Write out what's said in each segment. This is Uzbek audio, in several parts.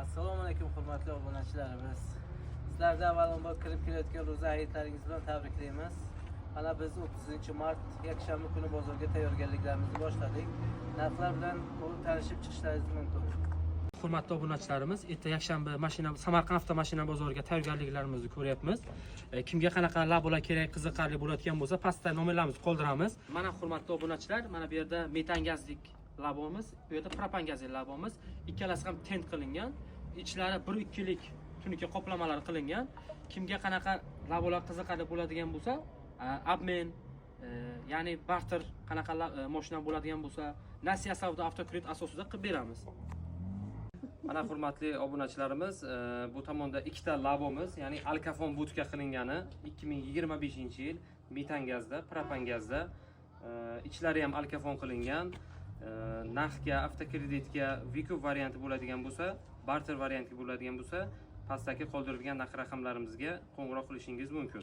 Assalomu alaykum hurmatli obunachilarimiz. Sizlarni avvalambor kirib kelayotgan ro'za hayitlaringiz bilan tabriklaymiz. Mana biz 30-mart yakshanba kuni bozorga tayyorgarliklarimizni boshladik. Narxlar bilan tanishib chiqishlaringiz mumkin. Hurmatli obunachilarimiz, erta yakshanba Samarqand avtomashina bozoriga tayyorgarliklarimizni ko'ryapmiz. Kimga qanaqa labolar kerak, qiziqarli bo'ladigan bo'lsa, pastda nomerlarimizni qoldiramiz. Mana hurmatli obunachilar, mana bu yerda metan gazlik labomiz, bu yerda propan gazli labomiz, ikkalasi ham tent qilingan. Ichlari 1-2 lik tunuka qoplamalar qilingan. Kimga qanaqa labolar qiziqarli bo'ladigan bo'lsa, obmen, ya'ni barter qanaqa mashina bo'ladigan bo'lsa, nasiya savdo avtokredit asosida qilib beramiz. Mana hurmatli obunachilarimiz, bu tomonda ikkita labomiz, ya'ni alkafon budka qilingani 2025-yil metan gazda, propan gazda, ichlari ham alkafon qilingan. Narxga, avtokreditga, Vikup varianti bo'ladigan bo'lsa, barter varianti bo'ladigan bo'lsa, pastdagi qoldirilgan narx raqamlarimizga qo'ng'iroq qilishingiz mumkin.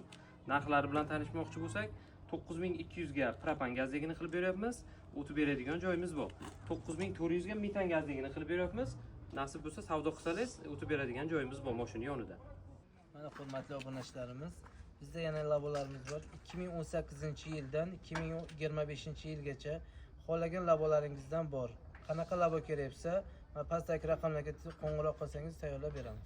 Narxlari bilan tanishmoqchi bo'lsak, 9200 ga propan gazligini qilib beryapmiz, o'tib beradigan joyimiz bor. 9400 ga metan gazligini qilib beryapmiz. Nasib bo'lsa savdo qilsangiz, o'tib beradigan joyimiz bor mashina yonida. Mana hurmatli obunachilarimiz, bizda yana labolarimiz bor. 2018-yildan 2025-yilgacha xohlagan labolaringizdan bor. Qanaqa labo kerak bo'lsa, pastdagi raqamlarga qo'ng'iroq qilsangiz tayyorlab beramiz.